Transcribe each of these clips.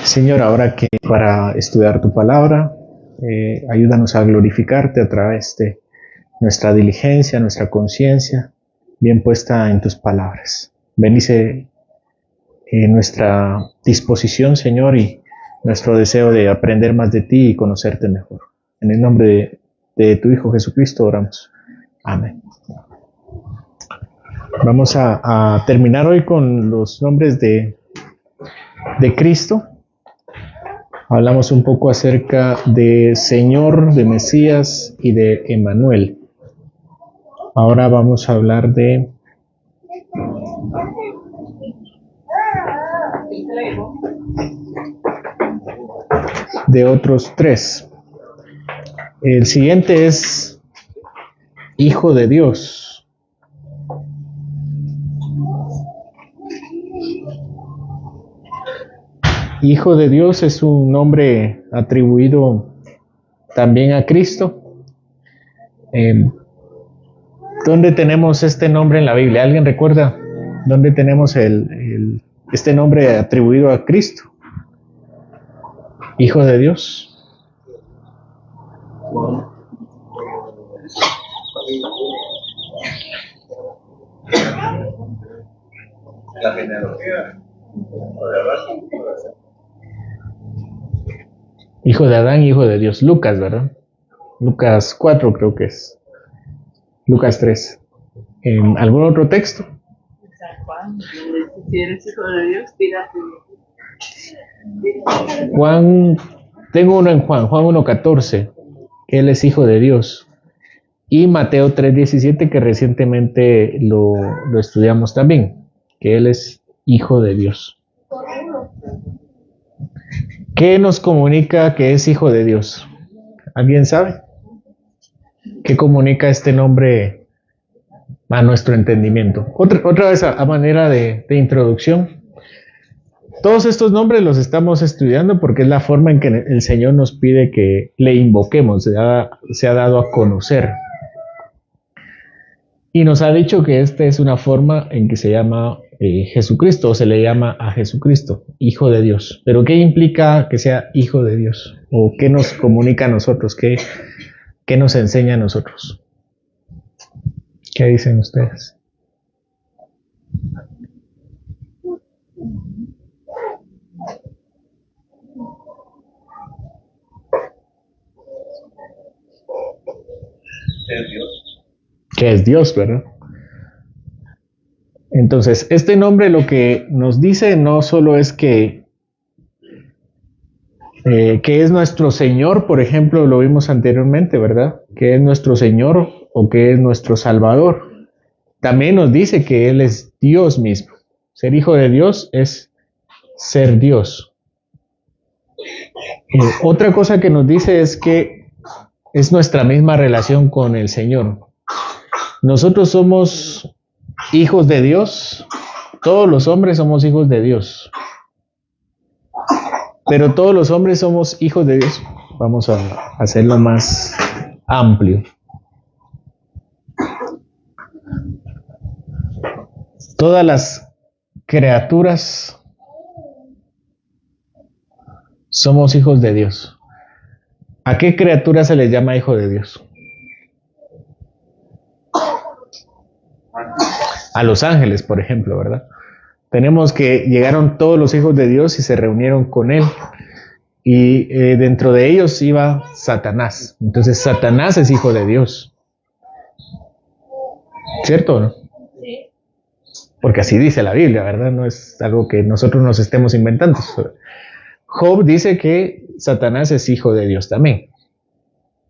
Señor, ahora que para estudiar tu palabra, ayúdanos a glorificarte a través de nuestra diligencia, nuestra conciencia, bien puesta en tus palabras. Bendice nuestra disposición, Señor, y nuestro deseo de aprender más de ti y conocerte mejor. En el nombre de tu Hijo Jesucristo oramos. Amén. Vamos a terminar hoy con los nombres de Cristo. Hablamos un poco acerca de Señor, de Mesías y de Emmanuel. Ahora vamos a hablar de otros tres. El siguiente es Hijo de Dios. Hijo de Dios es un nombre atribuido también a Cristo. ¿Dónde tenemos este nombre en la Biblia? ¿Alguien recuerda dónde tenemos este nombre atribuido a Cristo? Hijo de Dios. La genealogía. Hijo de Adán, hijo de Dios. Lucas, ¿verdad? Lucas 4 creo que es. Lucas 3. ¿Algún otro texto? San Juan, si eres hijo de Dios, tírate. Juan, tengo uno en Juan 1:14, que él es hijo de Dios. Y Mateo 3:17, que recientemente lo estudiamos también, que él es hijo de Dios. ¿Qué nos comunica que es hijo de Dios? ¿Alguien sabe? ¿Qué comunica este nombre a nuestro entendimiento? Otra vez a manera de introducción. Todos estos nombres los estamos estudiando porque es la forma en que el Señor nos pide que le invoquemos, se ha dado a conocer. Y nos ha dicho que esta es una forma en que se llama Jesucristo, o se le llama a Jesucristo, Hijo de Dios. Pero ¿qué implica que sea Hijo de Dios? ¿O qué nos comunica a nosotros? ¿Qué nos enseña a nosotros? ¿Qué dicen ustedes? Es Dios. Que es Dios, ¿verdad? Entonces, este nombre lo que nos dice no solo es que es nuestro Señor, por ejemplo, lo vimos anteriormente, ¿verdad? Que es nuestro Señor o que es nuestro Salvador. También nos dice que Él es Dios mismo. Ser hijo de Dios es ser Dios. Otra cosa que nos dice es que es nuestra misma relación con el Señor. Nosotros somos hijos de Dios, todos los hombres somos hijos de Dios, pero todos los hombres somos hijos de Dios. Vamos a hacerlo más amplio. Todas las criaturas somos hijos de Dios. ¿A qué criatura se les llama hijo de Dios? A los ángeles, por ejemplo, ¿verdad? Tenemos que llegaron todos los hijos de Dios y se reunieron con Él. Y dentro de ellos iba Satanás. Entonces Satanás es hijo de Dios. ¿Cierto o no? Sí. Porque así dice la Biblia, ¿verdad? No es algo que nosotros nos estemos inventando. Job dice que Satanás es hijo de Dios también.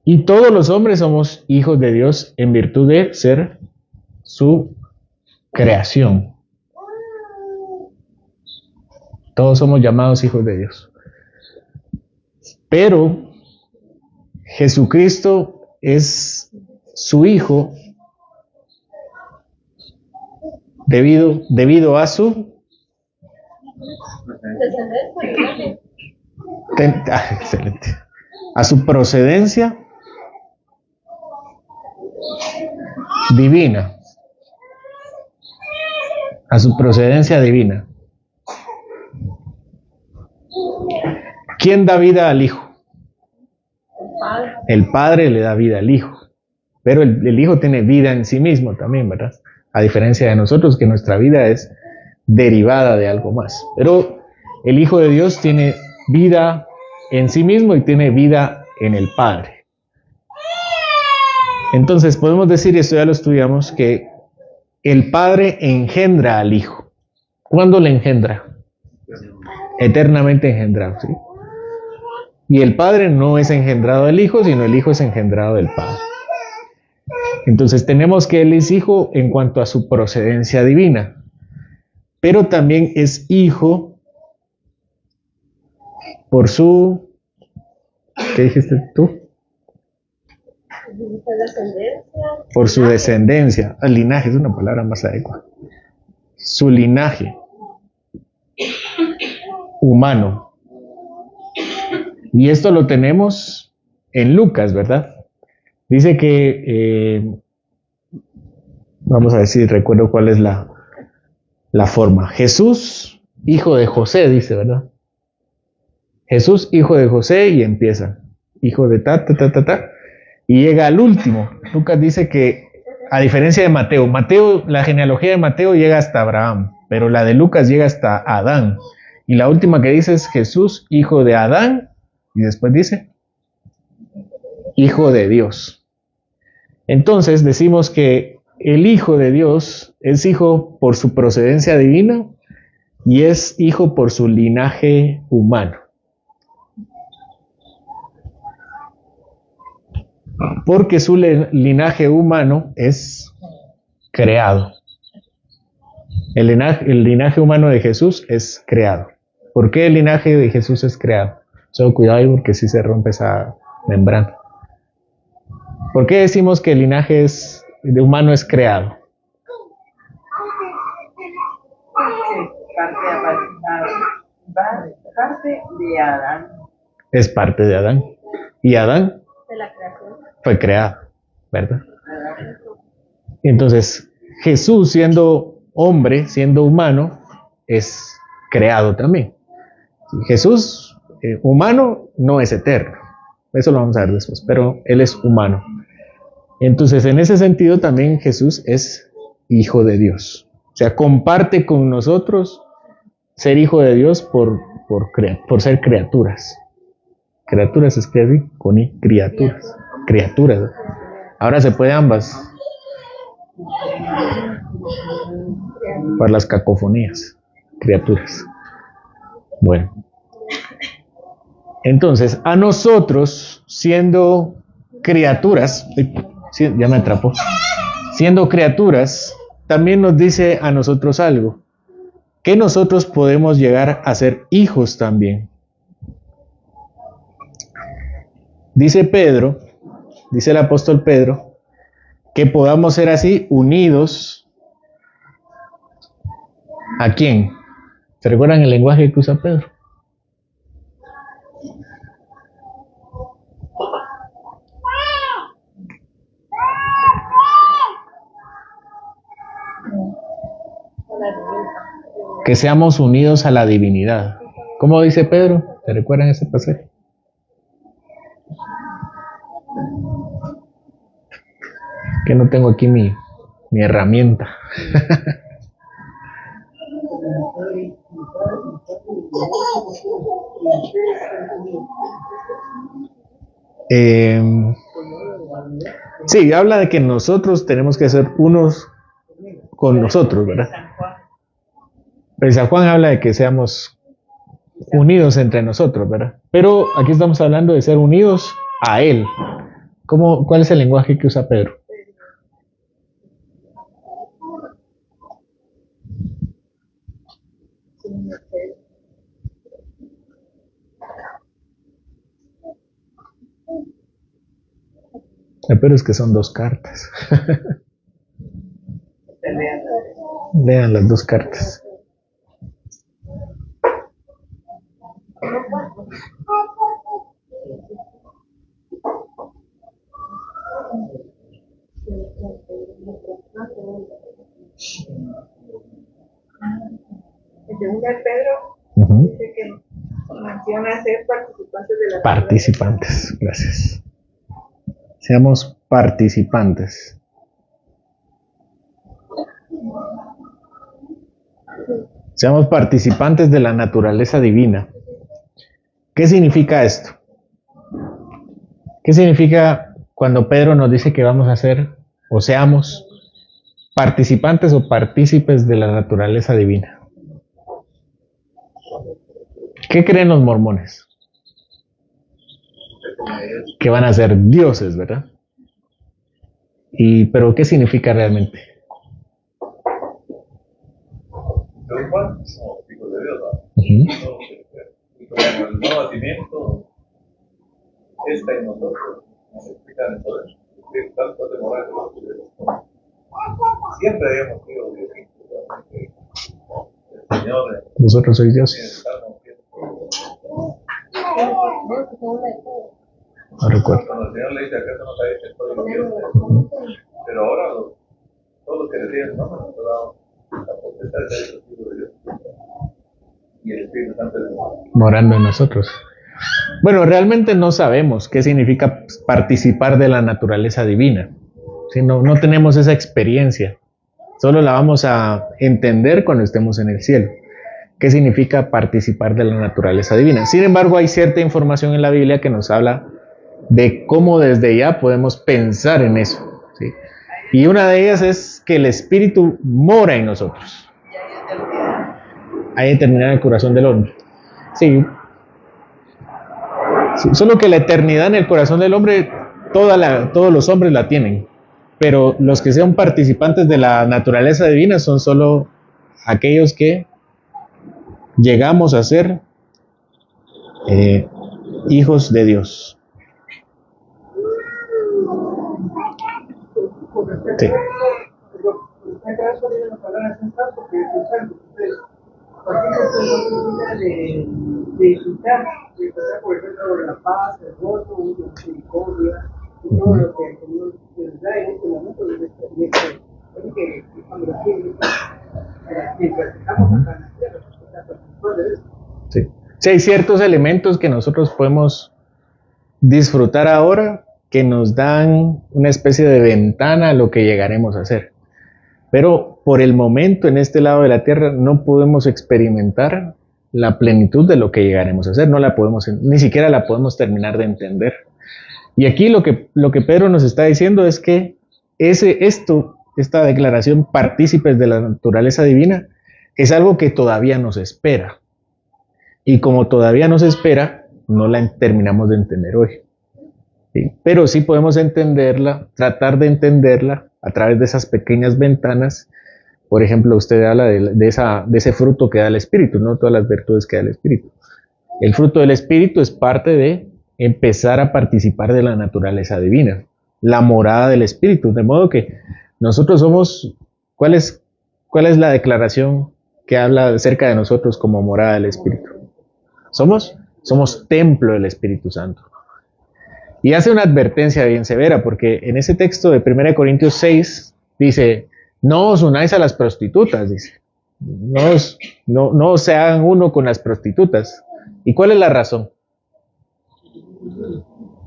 Y todos los hombres somos hijos de Dios en virtud de ser su creación. Todos somos llamados hijos de Dios. Pero Jesucristo es su Hijo debido a su excelente, a su procedencia divina. A su procedencia divina. ¿Quién da vida al Hijo? Padre. El Padre le da vida al Hijo. Pero el Hijo tiene vida en sí mismo también, ¿verdad? A diferencia de nosotros, que nuestra vida es derivada de algo más. Pero el Hijo de Dios tiene vida en sí mismo y tiene vida en el Padre. Entonces podemos decir, y esto ya lo estudiamos, que el Padre engendra al Hijo. ¿Cuándo le engendra? Eternamente engendrado, ¿sí? Y el Padre no es engendrado del Hijo, sino el Hijo es engendrado del Padre. Entonces tenemos que Él es Hijo en cuanto a su procedencia divina, pero también es Hijo por su... ¿Qué dijiste tú? Por su descendencia. El linaje es una palabra más adecuada. Su linaje humano. Y esto lo tenemos en Lucas, ¿verdad? Dice que, vamos a ver si recuerdo cuál es la forma. Jesús, hijo de José, dice, ¿verdad? Jesús, hijo de José, y empieza. Hijo de y llega al último. Lucas dice que, a diferencia de Mateo, la genealogía de Mateo llega hasta Abraham, pero la de Lucas llega hasta Adán. Y la última que dice es Jesús, hijo de Adán, y después dice, hijo de Dios. Entonces decimos que el Hijo de Dios es hijo por su procedencia divina y es hijo por su linaje humano. Porque su linaje humano es creado. El linaje humano de Jesús es creado. ¿Por qué el linaje de Jesús es creado? Solo cuidado ahí porque si se rompe esa membrana. ¿Por qué decimos que el linaje de humano es creado? Parte de Adán. Es parte de Adán. Y Adán De la creación. fue creado, ¿verdad? Entonces, Jesús siendo hombre, siendo humano, es creado también. Jesús, humano, no es eterno. Eso lo vamos a ver después, pero Él es humano. Entonces, en ese sentido también Jesús es hijo de Dios. O sea, comparte con nosotros ser hijo de Dios por ser criaturas. Criaturas es que así, con I, criaturas. Criaturas. Ahora se puede ambas. Para las cacofonías. Criaturas. Bueno. Entonces, a nosotros, siendo criaturas, sí, ya me atrapó, siendo criaturas, también nos dice a nosotros algo, que nosotros podemos llegar a ser hijos también. Dice Pedro, dice el apóstol Pedro, que podamos ser así unidos. ¿A quién? ¿Se recuerdan el lenguaje que usa Pedro? Que seamos unidos a la divinidad. ¿Cómo dice Pedro? ¿Se recuerdan ese pasaje? Que no tengo aquí mi herramienta. Sí, habla de que nosotros tenemos que ser unos con nosotros, ¿verdad? Pero San Juan habla de que seamos unidos entre nosotros, ¿verdad? Pero aquí estamos hablando de ser unidos a Él. ¿Cuál es el lenguaje que usa Pedro? Pero es que son dos cartas. Lean las dos cartas. En segunda de Pedro dice que menciona ser participantes de la Participantes, gracias. Seamos participantes. Seamos participantes de la naturaleza divina. ¿Qué significa esto? ¿Qué significa cuando Pedro nos dice que vamos a ser o seamos participantes o partícipes de la naturaleza divina? ¿Qué creen los mormones? Que van a ser dioses, ¿verdad? Pero ¿qué significa realmente? Pero igual, somos hijos de Dios, ¿no? Ujú. Y como el nuevo nacimiento está en nosotros, nos explican en todo eso. Tanto demorar siempre habíamos sido Diositos, ¿no? El Señor, Vosotros sois dioses. No recuerdo. cuando el Señor le dice, ¿acaso no sabéis que soy Dios? Pero ahora todos los que reciben no nos ha dado la potestad de ser hijos de Dios. Y el Espíritu Santo es Morando en nosotros. Bueno, realmente no sabemos qué significa participar de la naturaleza divina. ¿Sí? No tenemos esa experiencia. Solo la vamos a entender cuando estemos en el cielo. ¿Qué significa participar de la naturaleza divina? Sin embargo, hay cierta información en la Biblia que nos habla de cómo desde ya podemos pensar en eso. ¿Sí? Y una de ellas es que el Espíritu mora en nosotros. Hay eternidad en el corazón del hombre. Sí. Sí, solo que la eternidad en el corazón del hombre, todos los hombres la tienen. Pero los que sean participantes de la naturaleza divina son solo aquellos que llegamos a ser hijos de Dios. Sí. De disfrutar, por ejemplo, la paz, el gozo, la misericordia, y todo lo que el Señor nos da en este momento, que cuando la mientras estamos acá en la tierra, de eso. Sí. Sí, hay ciertos elementos que nosotros podemos disfrutar ahora que nos dan una especie de ventana a lo que llegaremos a hacer. Pero por el momento en este lado de la tierra no podemos experimentar la plenitud de lo que llegaremos a hacer, no la podemos, ni siquiera la podemos terminar de entender. Y aquí lo que Pedro nos está diciendo es que esta declaración, partícipes de la naturaleza divina, es algo que todavía nos espera. Y como todavía nos espera, no la terminamos de entender hoy. ¿Sí? Pero sí podemos entenderla, tratar de entenderla a través de esas pequeñas ventanas. Por ejemplo, usted habla de ese fruto que da el Espíritu, no todas las virtudes que da el Espíritu. El fruto del Espíritu es parte de empezar a participar de la naturaleza divina, la morada del Espíritu, de modo que nosotros somos, ¿cuál es la declaración que habla acerca de nosotros como morada del Espíritu? Somos templo del Espíritu Santo. Y hace una advertencia bien severa, porque en ese texto de 1 Corintios 6 dice, no os unáis a las prostitutas, dice. No se hagan uno con las prostitutas. ¿Y cuál es la razón?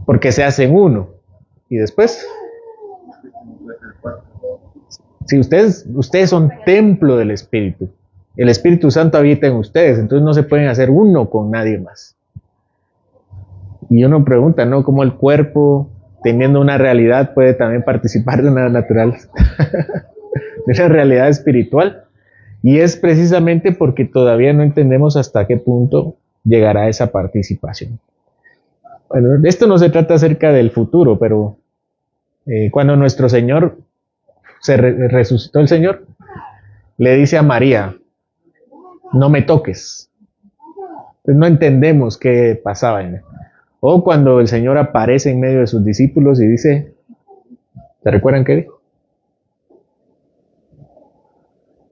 Porque se hacen uno. Y después, si ustedes son templo del Espíritu, el Espíritu Santo habita en ustedes, entonces no se pueden hacer uno con nadie más. Y uno pregunta, ¿no? ¿Cómo el cuerpo, teniendo una realidad, puede también participar de una natural, de una realidad espiritual? Y es precisamente porque todavía no entendemos hasta qué punto llegará esa participación. Bueno, esto no se trata acerca del futuro, pero cuando nuestro Señor resucitó el Señor, le dice a María, no me toques. Entonces no entendemos qué pasaba en él. O cuando el Señor aparece en medio de sus discípulos y dice, ¿se recuerdan qué dijo?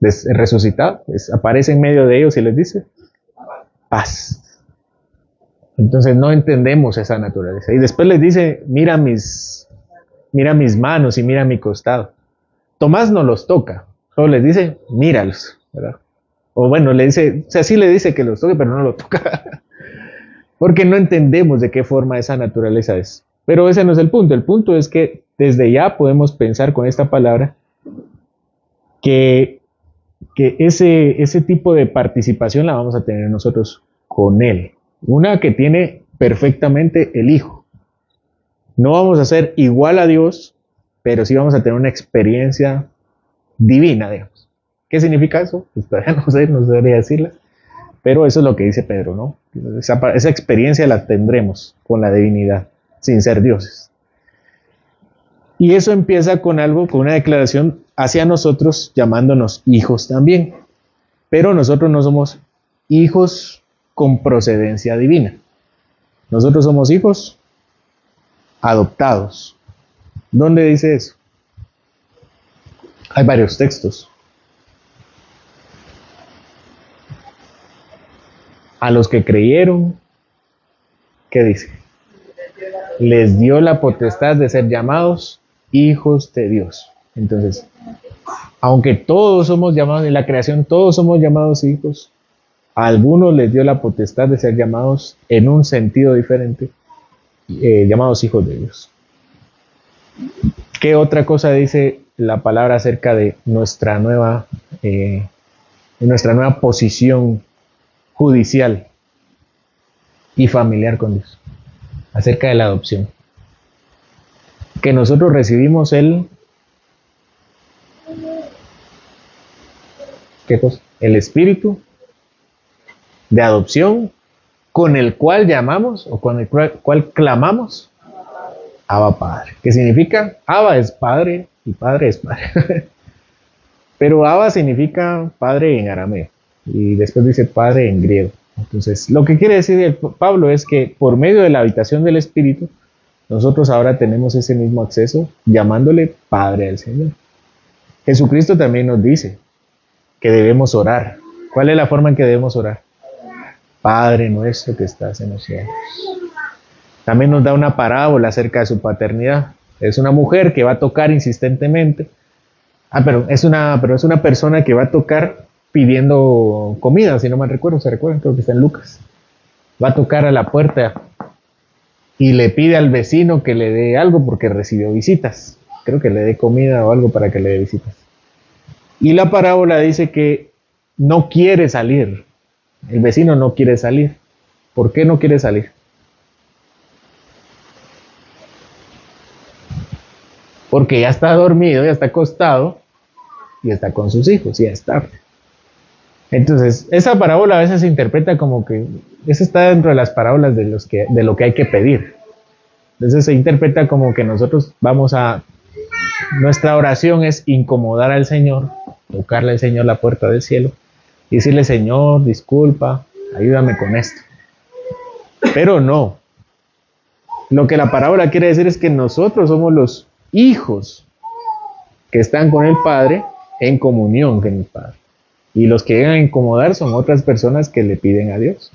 Resucitado, aparece en medio de ellos y les dice, paz. Entonces no entendemos esa naturaleza. Y después les dice, mira mis manos y mira mi costado. Tomás no los toca, solo les dice, míralos, ¿verdad? O bueno, le dice, o sea, sí le dice que los toque, pero no lo toca. porque no entendemos de qué forma esa naturaleza es. Pero ese no es el punto. El punto es que desde ya podemos pensar con esta palabra que, ese tipo de participación la vamos a tener nosotros con Él. Una que tiene perfectamente el Hijo. No vamos a ser igual a Dios, pero sí vamos a tener una experiencia divina, digamos. ¿Qué significa eso? Pues todavía no sé, no sabría decirla. Pero eso es lo que dice Pedro, ¿no? Esa experiencia la tendremos con la divinidad, sin ser dioses. Y eso empieza con algo, con una declaración hacia nosotros, llamándonos hijos también. Pero nosotros no somos hijos con procedencia divina. Nosotros somos hijos adoptados. ¿Dónde dice eso? Hay varios textos. A los que creyeron, ¿qué dice? Les dio la potestad de ser llamados hijos de Dios. Entonces, aunque todos somos llamados, en la creación todos somos llamados hijos, a algunos les dio la potestad de ser llamados en un sentido diferente, llamados hijos de Dios. ¿Qué otra cosa dice la palabra acerca de nuestra nueva posición judicial y familiar con Dios? Acerca de la adopción. Que nosotros recibimos ¿qué cosa? El espíritu de adopción con el cual llamamos o con el cual clamamos Abba Padre. ¿Qué significa? Abba es padre y padre es padre. Pero Abba significa padre en arameo y después dice padre en griego. Entonces, lo que quiere decir Pablo es que por medio de la habitación del Espíritu, nosotros ahora tenemos ese mismo acceso llamándole Padre al Señor. Jesucristo también nos dice que debemos orar. ¿Cuál es la forma en que debemos orar? Padre nuestro que estás en los cielos. También nos da una parábola acerca de su paternidad. Es una mujer que va a tocar insistentemente. Pero es una persona que va a tocar pidiendo comida, si no mal recuerdo, ¿se recuerdan? Creo que está en Lucas. Va a tocar a la puerta y le pide al vecino que le dé algo porque recibió visitas. Creo que le dé comida o algo para que le dé visitas. Y la parábola dice que no quiere salir. El vecino no quiere salir. ¿Por qué no quiere salir? Porque ya está dormido, ya está acostado y está con sus hijos, y ya es tarde. Entonces, esa parábola a veces se interpreta como que eso está dentro de las parábolas de lo que hay que pedir. Entonces se interpreta como que nosotros nuestra oración es incomodar al Señor, tocarle al Señor la puerta del cielo y decirle: Señor, disculpa, ayúdame con esto. Pero no. Lo que la parábola quiere decir es que nosotros somos los hijos que están con el Padre en comunión con el Padre. Y los que llegan a incomodar son otras personas que le piden a Dios.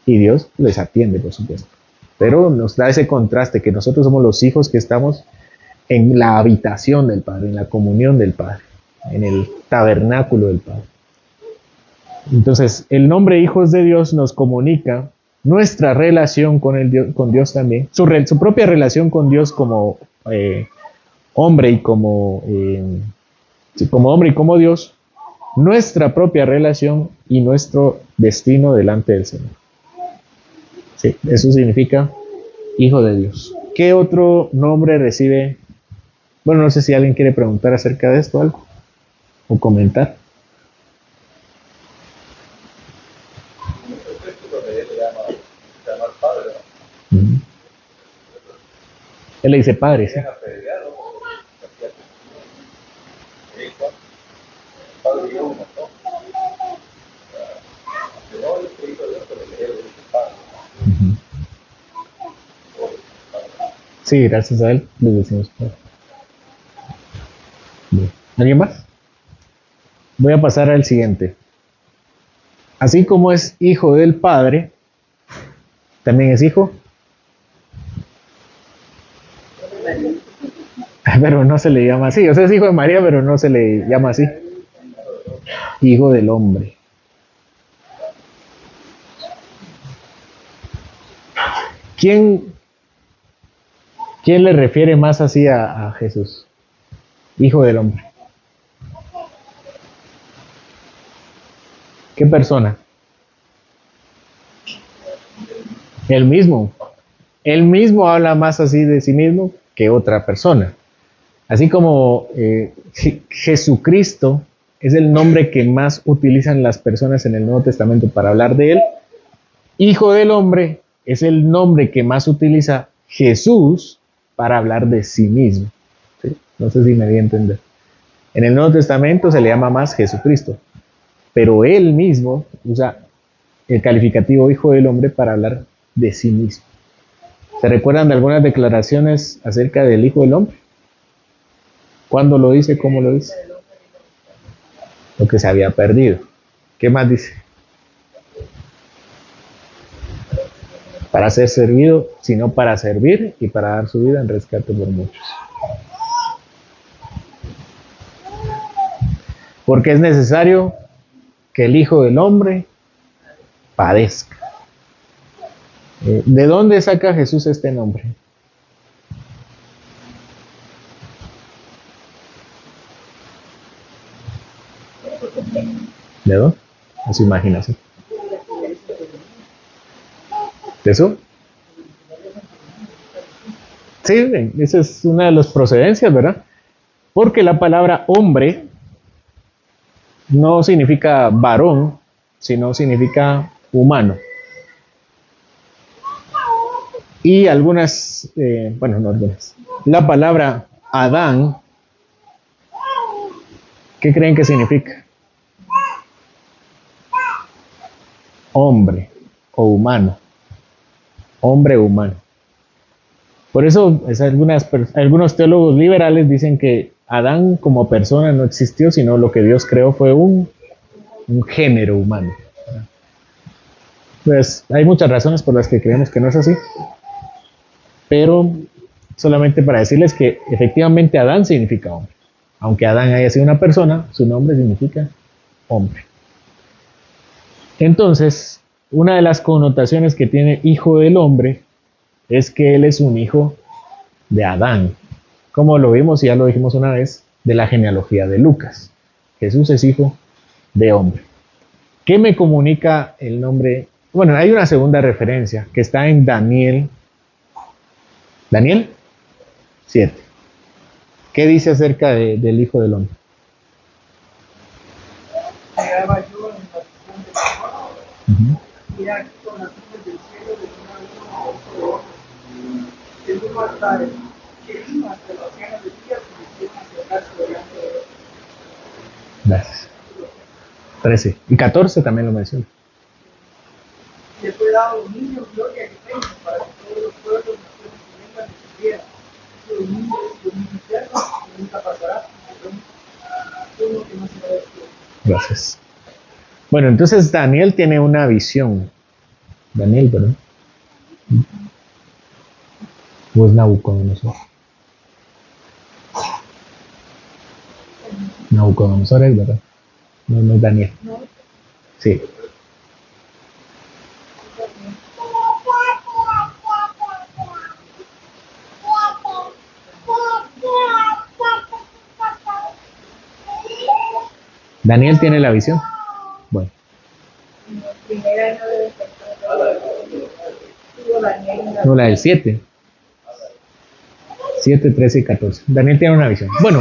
Y Dios les atiende, por supuesto. Pero nos da ese contraste, que nosotros somos los hijos que estamos en la habitación del Padre, en la comunión del Padre, en el tabernáculo del Padre. Entonces, el nombre hijos de Dios nos comunica nuestra relación con Dios también, su propia relación con Dios como hombre y como hombre y como Dios, nuestra propia relación y nuestro destino delante del Señor. Sí, eso significa hijo de Dios. ¿Qué otro nombre recibe? Bueno, no sé si alguien quiere preguntar acerca de esto algo o comentar. Él le dice padre, ¿sí? Sí, gracias a él les decimos padre. Bien. ¿Alguien más? Voy a pasar al siguiente. Así como es hijo del Padre, también es hijo. Pero no se le llama así. O sea, es hijo de María, pero no se le llama así. Hijo del hombre. ¿Quién le refiere más así a Jesús? Hijo del hombre. ¿Qué persona? Él mismo. Él mismo habla más así de sí mismo que otra persona. Así como Jesucristo es el nombre que más utilizan las personas en el Nuevo Testamento para hablar de él, Hijo del hombre es el nombre que más utiliza Jesús para hablar de sí mismo. ¿Sí? No sé si me di a entender. En el Nuevo Testamento se le llama más Jesucristo, pero él mismo usa el calificativo Hijo del hombre para hablar de sí mismo. ¿Se recuerdan de algunas declaraciones acerca del Hijo del hombre? ¿Cuándo lo dice? ¿Cómo lo dice? Lo que se había perdido. ¿Qué más dice? Para ser servido, sino para servir y para dar su vida en rescate por muchos. Porque es necesario que el Hijo del hombre padezca. ¿De dónde saca Jesús este nombre? ¿De dónde? A su imaginación. ¿De eso? Sí, esa es una de las procedencias, ¿verdad? Porque la palabra hombre no significa varón, sino significa humano. Y algunas, bueno, no algunas. La palabra Adán, ¿qué creen que significa? Hombre o humano. Hombre humano. Por eso algunos teólogos liberales dicen que Adán como persona no existió, sino lo que Dios creó fue un género humano. Pues hay muchas razones por las que creemos que no es así, pero solamente para decirles que efectivamente Adán significa hombre. Aunque Adán haya sido una persona, su nombre significa hombre. Entonces, una de las connotaciones que tiene hijo del hombre es que él es un hijo de Adán. Como lo vimos y ya lo dijimos una vez, de la genealogía de Lucas. Jesús es hijo de hombre. ¿Qué me comunica el nombre? Bueno, hay una segunda referencia que está en Daniel. ¿Daniel? 7. ¿Qué dice acerca del hijo del hombre? Llegaba yo en la visión de Jehová, y aquí con las nubes del cielo de una de vino hasta que vino hasta el océano de días y hicieron acercarse delante de él. Gracias. 13. Y 14 también lo menciona. Le fue dado dominio, gloria y reino para que todos los pueblos, naciones y lenguas le sirvieran. Su dominio es dominio eterno, que nunca pasará, uno que no será destruido. Gracias. Bueno, entonces Daniel tiene una visión. Daniel, ¿verdad? ¿O es Nabucodonosor? Nabucodonosor es, ¿verdad? No es Daniel. Sí. Daniel tiene la visión. Bueno. No, la del 7. 7, 13 y 14. Daniel tiene una visión. Bueno,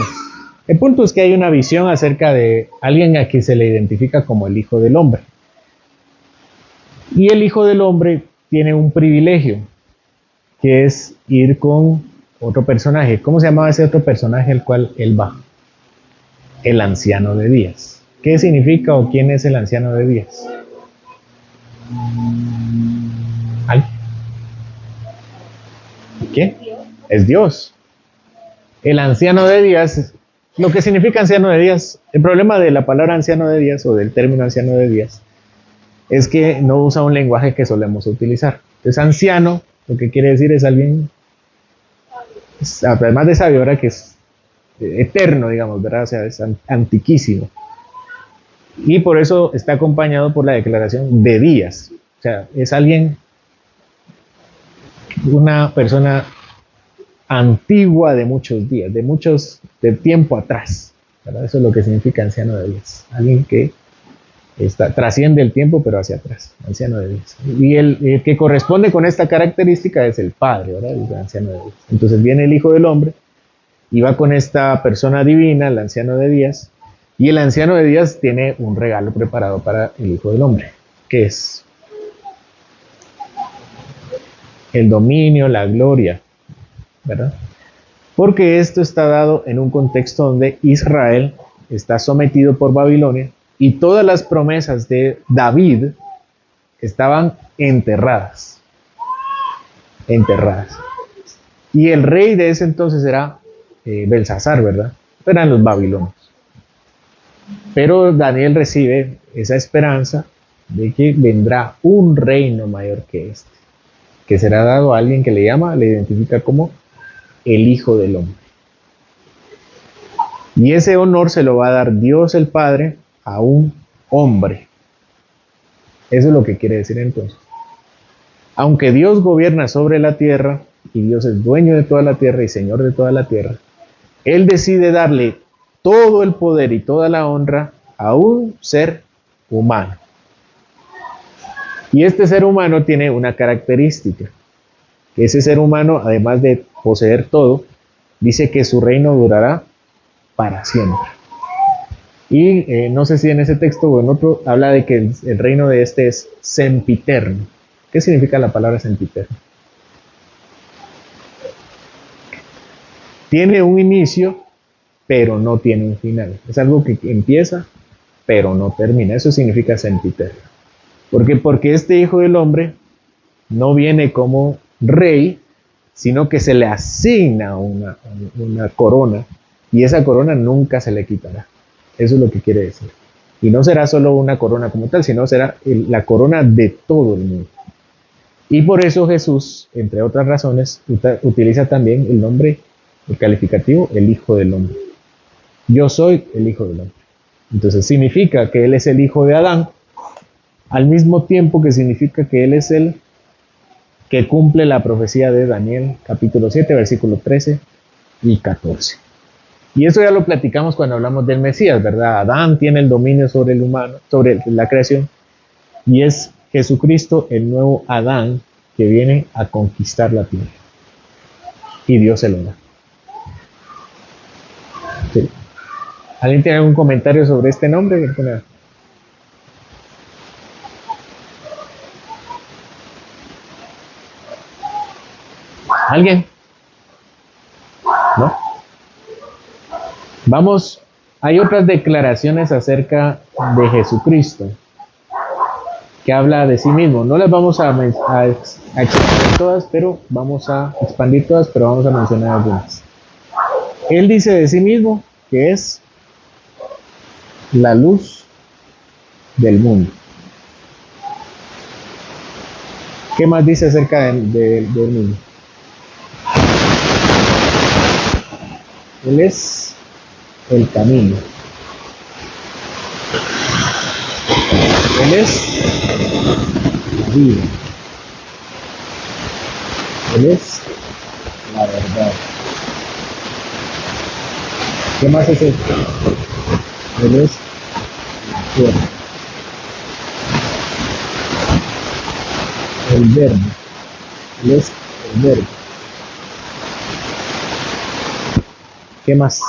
el punto es que hay una visión acerca de alguien a quien se le identifica como el Hijo del Hombre. Y el Hijo del Hombre tiene un privilegio, que es ir con otro personaje. ¿Cómo se llamaba ese otro personaje al cual él va? El anciano de días. ¿Qué significa o quién es el anciano de días? ¿Alguien? ¿Quién? Es Dios. El anciano de días, lo que significa anciano de días, el problema de la palabra anciano de días o del término anciano de días es que no usa un lenguaje que solemos utilizar. Entonces, anciano, lo que quiere decir es alguien, además de sabio, ¿verdad? Que es eterno, digamos, ¿verdad? O sea, es antiquísimo. Y por eso está acompañado por la declaración de días. O sea, es alguien una persona antigua de muchos días, de tiempo atrás, ¿verdad? Eso es lo que significa anciano de días, alguien que trasciende el tiempo pero hacia atrás, anciano de días. Y el que corresponde con esta característica es el Padre, ¿verdad? El anciano de días. Entonces viene el Hijo del Hombre y va con esta persona divina, el anciano de días, y el anciano de días tiene un regalo preparado para el Hijo del Hombre, que es el dominio, la gloria, ¿verdad? Porque esto está dado en un contexto donde Israel está sometido por Babilonia y todas las promesas de David estaban enterradas. Y el rey de ese entonces era Belsasar, ¿verdad? Eran los babilonios. Pero Daniel recibe esa esperanza de que vendrá un reino mayor que este, que será dado a alguien que le identifica como el Hijo del Hombre. Y ese honor se lo va a dar Dios el Padre a un hombre. Eso es lo que quiere decir entonces. Aunque Dios gobierna sobre la tierra y Dios es dueño de toda la tierra y Señor de toda la tierra, Él decide darle todo el poder y toda la honra a un ser humano. Y este ser humano tiene una característica, que ese ser humano, además de poseer todo, dice que su reino durará para siempre. Y no sé si en ese texto o en otro habla de que el reino de este es sempiterno. ¿Qué significa la palabra sempiterno? Tiene un inicio, pero no tiene un final. Es algo que empieza, pero no termina. Eso significa sempiterno. ¿Por qué? Porque este Hijo del Hombre no viene como rey, sino que se le asigna una corona, y esa corona nunca se le quitará. Eso es lo que quiere decir. Y no será solo una corona como tal, sino será la corona de todo el mundo. Y por eso Jesús, entre otras razones, utiliza también el nombre, el calificativo, el Hijo del Hombre. Yo soy el Hijo del Hombre. Entonces significa que Él es el hijo de Adán, al mismo tiempo que significa que Él es el que cumple la profecía de Daniel, capítulo 7, versículo 13 y 14. Y eso ya lo platicamos cuando hablamos del Mesías, ¿verdad? Adán tiene el dominio sobre el humano, sobre la creación, y es Jesucristo el nuevo Adán que viene a conquistar la tierra. Y Dios se lo da. Sí. ¿Alguien tiene algún comentario sobre este nombre? ¿Alguien? ¿No? Vamos, hay otras declaraciones acerca de Jesucristo que habla de sí mismo. No las vamos a expandir todas, pero vamos a mencionar algunas. Él dice de sí mismo que es la luz del mundo. ¿Qué más dice acerca del mundo? Él es el camino. Él es la vida. Él es la verdad. ¿Qué más es él? Él es la fuerza. El verbo. Él es el verbo. ¿Qué más?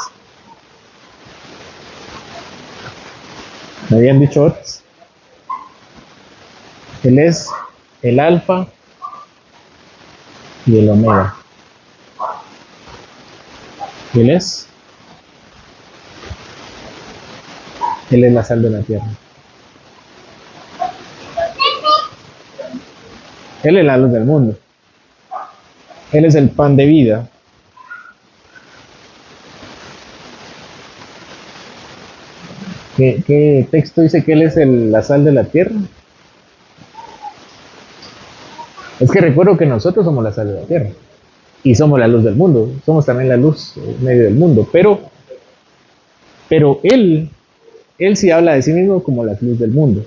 ¿Me habían dicho otros? Él es el alfa y el omega. Él es la sal de la tierra. Él es la luz del mundo. Él es el pan de vida. ¿Qué texto dice que Él es la sal de la tierra? Es que recuerdo que nosotros somos la sal de la tierra y somos la luz del mundo, somos también la luz en medio del mundo, pero Él sí habla de sí mismo como la luz del mundo.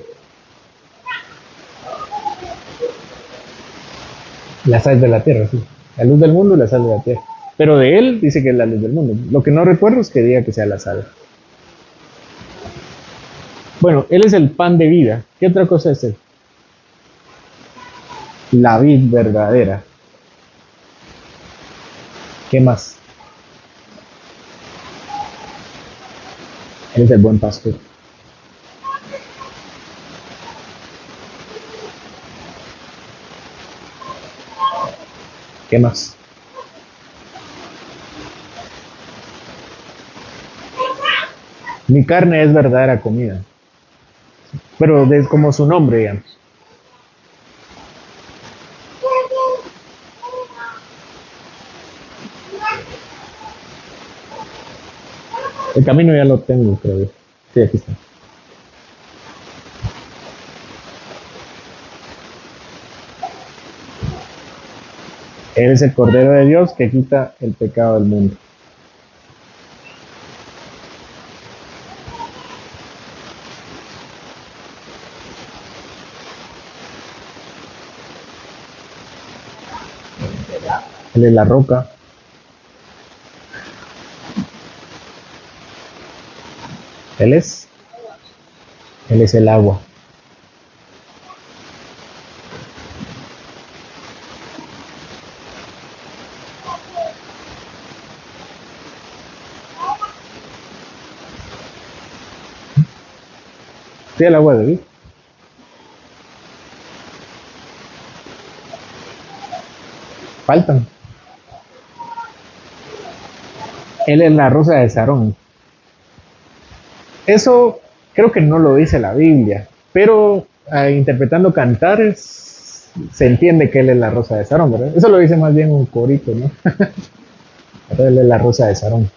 La sal de la tierra, sí. La luz del mundo y la sal de la tierra. Pero de él dice que es la luz del mundo. Lo que no recuerdo es que diga que sea la sal. Bueno, él es el pan de vida. ¿Qué otra cosa es él? La vid verdadera. ¿Qué más? Él es el buen pastor. ¿Qué más? Mi carne es verdadera comida. Pero es como su nombre, digamos. El camino ya lo tengo, creo yo. Sí, aquí está. Él es el Cordero de Dios que quita el pecado del mundo. Él es la roca. Él es el agua. Sí, el agua de vida. Faltan. Él es la rosa de Sarón. Eso creo que no lo dice la Biblia, pero interpretando cantares se entiende que él es la rosa de Sarón, ¿verdad? Eso lo dice más bien un corito, ¿no? Pero él es la rosa de Sarón.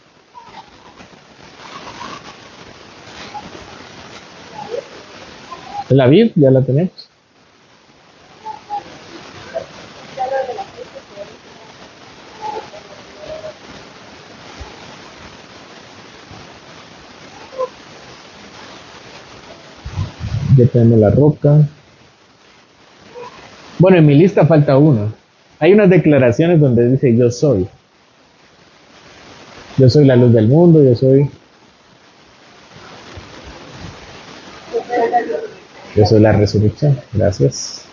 La vid ya la tenemos. Ya tenemos la roca. Bueno, en mi lista falta uno. Hay unas declaraciones donde dice yo soy. Yo soy la luz del mundo, yo soy la resurrección. Gracias.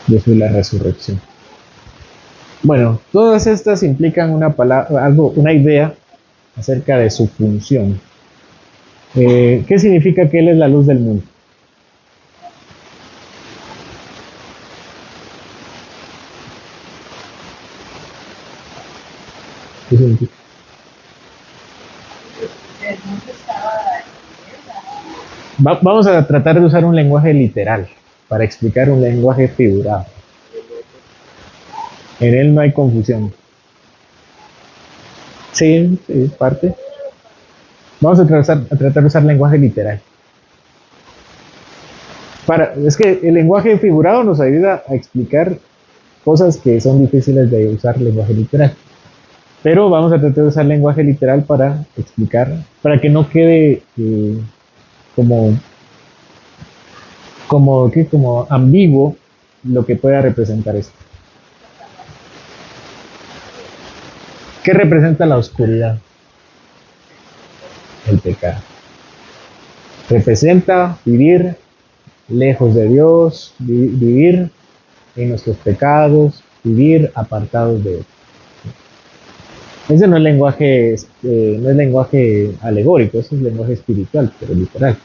Yo soy la resurrección. Bueno, todas estas implican una palabra, una idea acerca de su función. ¿Qué significa que Él es la luz del mundo? ¿Qué significa? Vamos a tratar de usar un lenguaje literal para explicar un lenguaje figurado. En él no hay confusión. Sí, es parte. Vamos a tratar de usar lenguaje literal. Es que el lenguaje figurado nos ayuda a explicar cosas que son difíciles de usar lenguaje literal. Pero vamos a tratar de usar lenguaje literal para explicar, para que no quede como ambiguo lo que pueda representar esto. ¿Qué representa la oscuridad? El pecado. Representa vivir lejos de Dios, vivir en nuestros pecados, vivir apartados de Él. Ese no es lenguaje alegórico, ese es lenguaje espiritual, pero literal.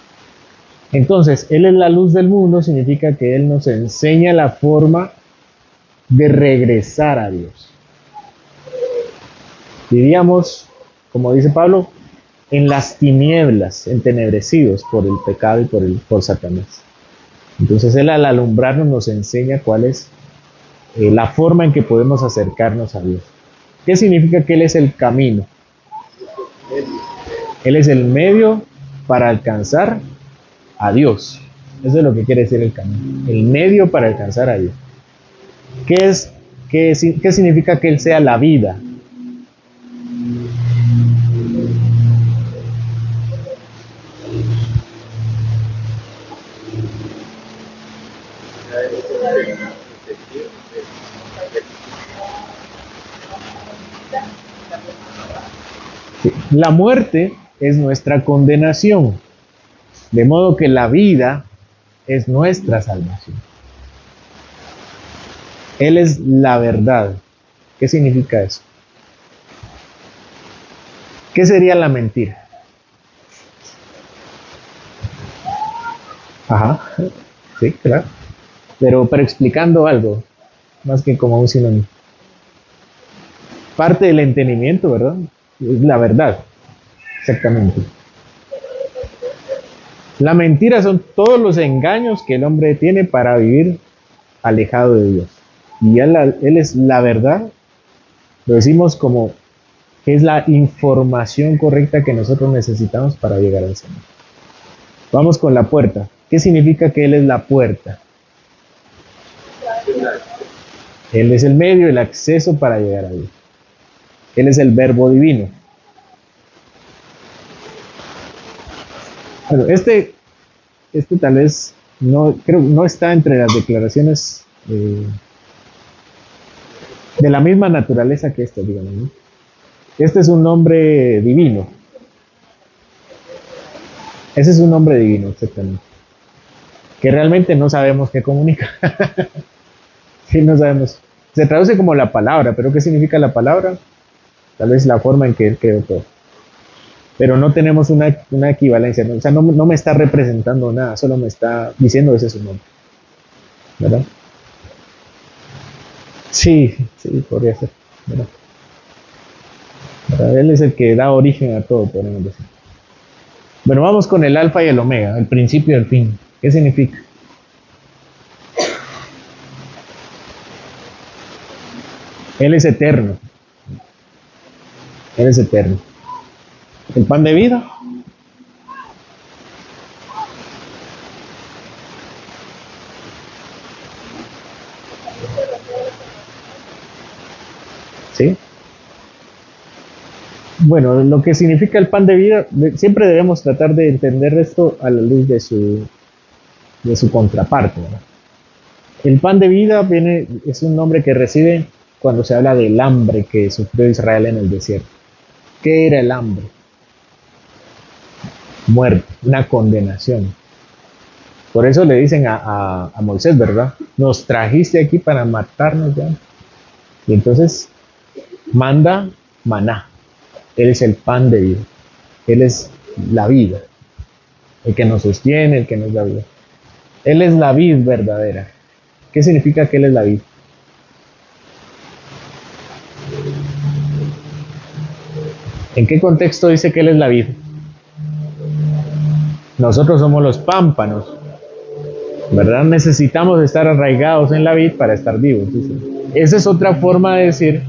Entonces, Él es la luz del mundo, significa que Él nos enseña la forma de regresar a Dios. Vivíamos, como dice Pablo, en las tinieblas, entenebrecidos por el pecado y por Satanás. Entonces Él al alumbrarnos nos enseña cuál es la forma en que podemos acercarnos a Dios. ¿Qué significa que Él es el camino? Él es el medio para alcanzar a Dios. Eso es lo que quiere decir el camino. El medio para alcanzar a Dios. ¿Qué significa que Él sea la vida? La muerte es nuestra condenación, de modo que la vida es nuestra salvación. Él es la verdad. ¿Qué significa eso? ¿Qué sería la mentira? Ajá, sí, claro. Pero explicando algo, más que como un sinónimo. Parte del entendimiento, ¿verdad? Es la verdad, exactamente. La mentira son todos los engaños que el hombre tiene para vivir alejado de Dios. Y él es la verdad, lo decimos como que es la información correcta que nosotros necesitamos para llegar al Señor. Vamos con la puerta. ¿Qué significa que Él es la puerta? Él es el medio, el acceso para llegar a Dios. Él es el verbo divino. Bueno, este tal vez no está entre las declaraciones de la misma naturaleza que esta, digamos, ¿no? Este es un nombre divino. Ese es un nombre divino, exactamente. Que realmente no sabemos qué comunica. Sí, no sabemos. Se traduce como la palabra, pero ¿qué significa la palabra? Tal vez la forma en que él creó todo. Pero no tenemos una equivalencia, ¿no? O sea, no me está representando nada, solo me está diciendo ese es su nombre. ¿Verdad? Sí, podría ser. ¿Verdad? Él es el que da origen a todo, podemos decir. Bueno, vamos con el alfa y el omega, el principio y el fin. ¿Qué significa? Él es eterno. Él es eterno. El pan de vida. ¿Sí? Bueno, lo que significa el pan de vida, siempre debemos tratar de entender esto a la luz de su contraparte, ¿verdad? El pan de vida es un nombre que recibe cuando se habla del hambre que sufrió Israel en el desierto. ¿Qué era el hambre? Muerte, una condenación. Por eso le dicen a Moisés, ¿verdad? Nos trajiste aquí para matarnos ya. Y entonces manda maná. Él es el pan de vida. Él es la vida. El que nos sostiene, el que nos da vida. Él es la vid verdadera. ¿Qué significa que Él es la vid? ¿En qué contexto dice que Él es la vid? Nosotros somos los pámpanos, ¿verdad? Necesitamos estar arraigados en la vid para estar vivos. Esa es otra forma de decir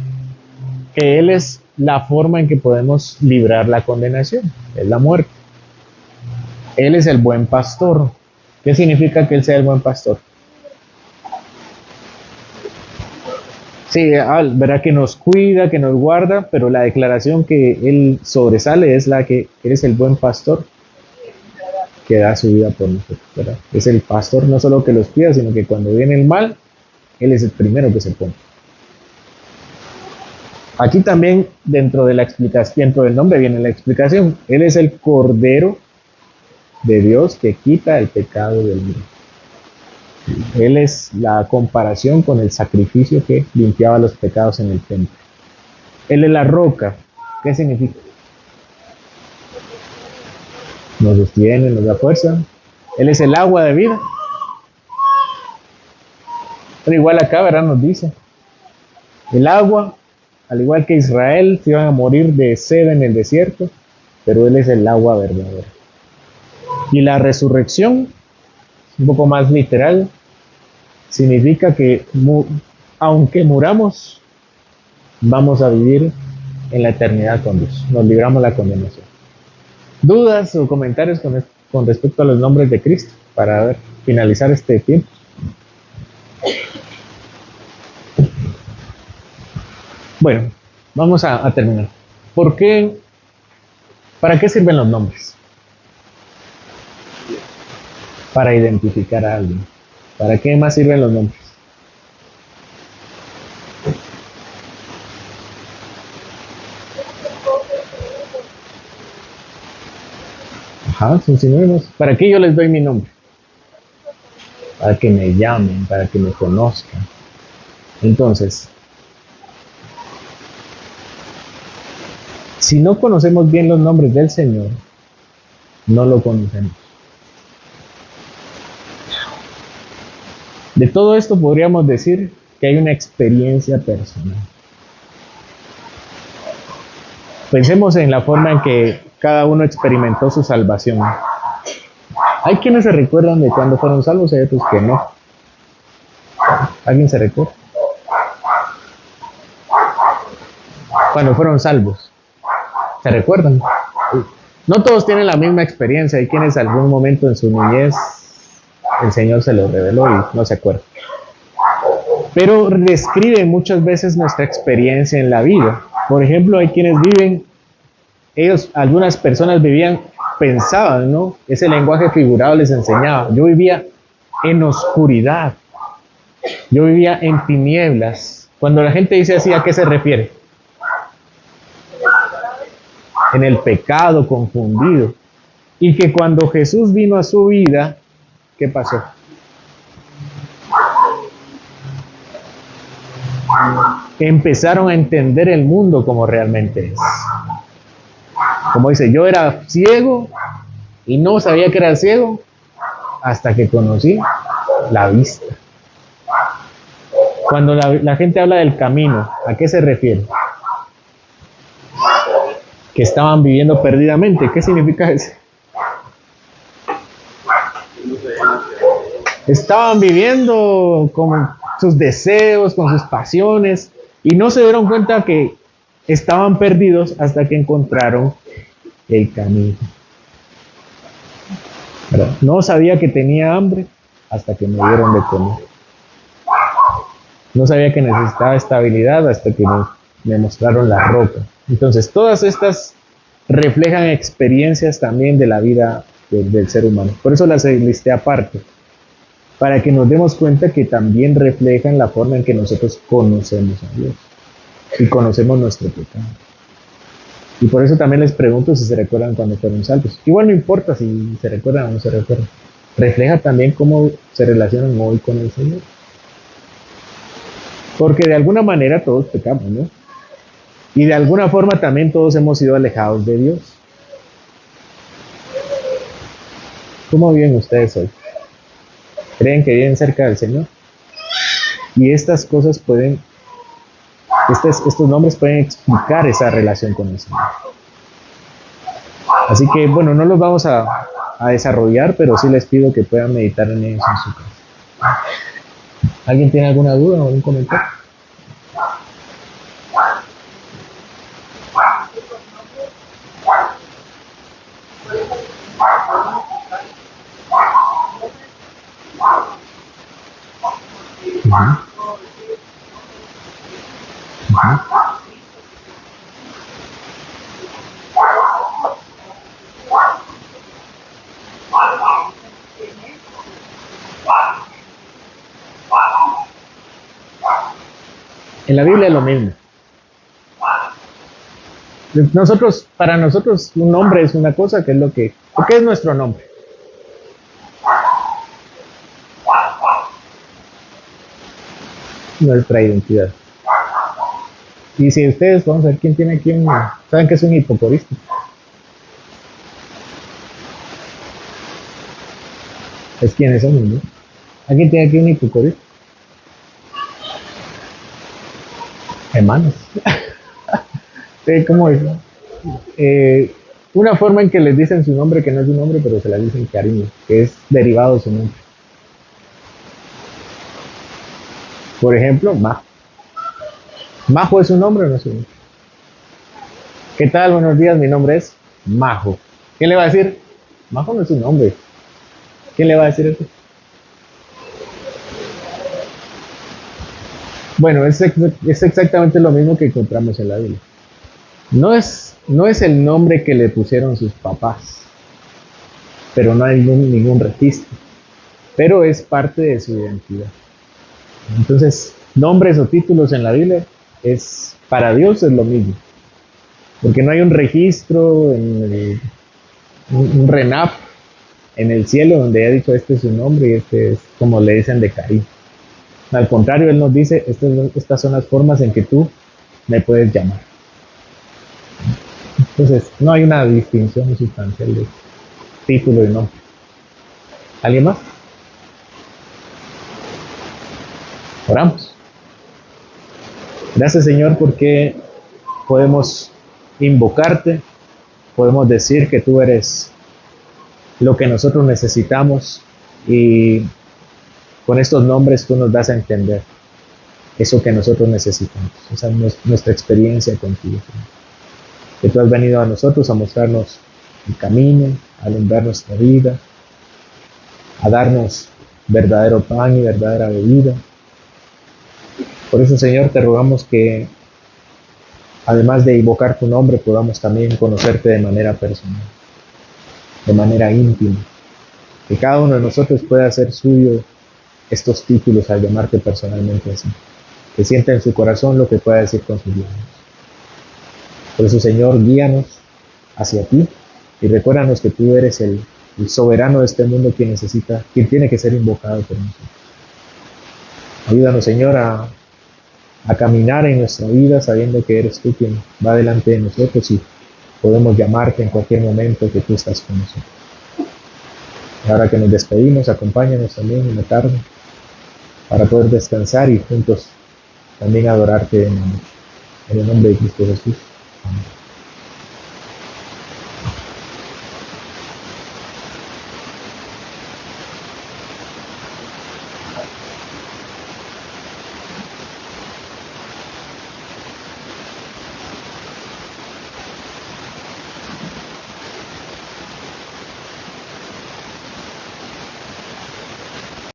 que Él es la forma en que podemos librar la condenación, es la muerte. Él es el buen pastor. ¿Qué significa que Él sea el buen pastor? Sí, verá que nos cuida, que nos guarda, pero la declaración que Él sobresale es la que eres el buen pastor que da su vida por nosotros, ¿verdad? Es el pastor no solo que los cuida, sino que cuando viene el mal, Él es el primero que se pone. Aquí también dentro de la explicación, dentro del nombre viene la explicación. Él es el Cordero de Dios que quita el pecado del mundo. Él es la comparación con el sacrificio que limpiaba los pecados en el templo. Él es la roca. ¿Qué significa? Nos sostiene, nos da fuerza. Él es el agua de vida. Pero igual acá, ¿verdad? Nos dice. El agua, al igual que Israel, se iban a morir de sed en el desierto, pero Él es el agua verdadera. Y la resurrección, un poco más literal, significa que aunque muramos, vamos a vivir en la eternidad con Dios. Nos libramos la condenación. ¿Dudas o comentarios con respecto a los nombres de Cristo para finalizar este tiempo? Bueno, vamos a terminar. ¿Para qué sirven los nombres? Para identificar a alguien. ¿Para qué más sirven los nombres? Ajá, son sinónimos. ¿Para qué yo les doy mi nombre? Para que me llamen, para que me conozcan. Entonces, si no conocemos bien los nombres del Señor, no lo conocemos. De todo esto podríamos decir que hay una experiencia personal. Pensemos en la forma en que cada uno experimentó su salvación. Hay quienes se recuerdan de cuando fueron salvos y hay otros que no. ¿Alguien se recuerda? Cuando fueron salvos. ¿Se recuerdan? No todos tienen la misma experiencia. Hay quienes algún momento en su niñez el Señor se lo reveló y no se acuerdan. Pero describe muchas veces nuestra experiencia en la vida. Por ejemplo, hay quienes viven, algunas personas pensaban, ¿no? Ese lenguaje figurado les enseñaba. Yo vivía en oscuridad. Yo vivía en tinieblas. Cuando la gente dice así, ¿a qué se refiere? En el pecado, confundido. Y que cuando Jesús vino a su vida, ¿qué pasó? Empezaron a entender el mundo como realmente es. Como dice, yo era ciego y no sabía que era ciego hasta que conocí la vista. Cuando la gente habla del camino, ¿a qué se refiere? Que estaban viviendo perdidamente. ¿Qué significa eso? Estaban viviendo con sus deseos, con sus pasiones, y no se dieron cuenta que estaban perdidos hasta que encontraron el camino. ¿Verdad? No sabía que tenía hambre hasta que me dieron de comer. No sabía que necesitaba estabilidad hasta que me mostraron la roca. Entonces, todas estas reflejan experiencias también de la vida del ser humano. Por eso las listé aparte, para que nos demos cuenta que también reflejan la forma en que nosotros conocemos a Dios y conocemos nuestro pecado. Y por eso también les pregunto si se recuerdan cuando fueron salvos. Igual no importa si se recuerdan o no se recuerdan. Refleja también cómo se relacionan hoy con el Señor. Porque de alguna manera todos pecamos, ¿no? Y de alguna forma también todos hemos sido alejados de Dios. ¿Cómo viven ustedes hoy? ¿Creen que viven cerca del Señor? Y estas cosas estos nombres pueden explicar esa relación con el Señor. Así que, bueno, no los vamos a desarrollar, pero sí les pido que puedan meditar en ellos en su casa. ¿Alguien tiene alguna duda o algún comentario? En la Biblia es lo mismo. Para nosotros un nombre es una cosa, que es lo que... ¿Qué es nuestro nombre? Nuestra identidad. Y si ustedes, vamos a ver quién tiene aquí ¿saben qué es un hipocorista? Es quiénes somos, ¿no? ¿Alguien tiene aquí un hipocorista? Hermanos. ¿Cómo es? Una forma en que les dicen su nombre que no es su nombre, pero se la dicen cariño, que es derivado de su nombre. Por ejemplo, Majo. ¿Majo es su nombre o no es su nombre? ¿Qué tal? Buenos días, mi nombre es Majo. ¿Quién le va a decir? Majo no es su nombre. ¿Quién le va a decir eso? Bueno, es exactamente lo mismo que encontramos en la Biblia. No es el nombre que le pusieron sus papás, pero no hay ningún registro. Pero es parte de su identidad. Entonces, nombres o títulos en la Biblia para Dios es lo mismo. Porque no hay un registro un renap en el cielo donde ha dicho este es su nombre y este es como le dicen de cariño. Al contrario, Él nos dice, estas son las formas en que tú me puedes llamar. Entonces, no hay una distinción sustancial de título y nombre. ¿Alguien más? Oramos. Gracias, Señor, porque podemos invocarte, podemos decir que tú eres lo que nosotros necesitamos y con estos nombres tú nos das a entender eso que nosotros necesitamos. Esa es nuestra experiencia contigo, Señor. Que tú has venido a nosotros a mostrarnos el camino, a alumbrar nuestra vida, a darnos verdadero pan y verdadera bebida. Por eso, Señor, te rogamos que además de invocar tu nombre, podamos también conocerte de manera personal, de manera íntima. Que cada uno de nosotros pueda hacer suyo estos títulos al llamarte personalmente así. Que sienta en su corazón lo que pueda decir con sus labios. Por eso, Señor, guíanos hacia ti y recuérdanos que tú eres el soberano de este mundo quien tiene que ser invocado por nosotros. Ayúdanos, Señor, a caminar en nuestra vida sabiendo que eres tú quien va delante de nosotros y podemos llamarte en cualquier momento que tú estás con nosotros. Y ahora que nos despedimos, acompáñanos también en la tarde para poder descansar y juntos también adorarte en el nombre de Cristo Jesús. Amén.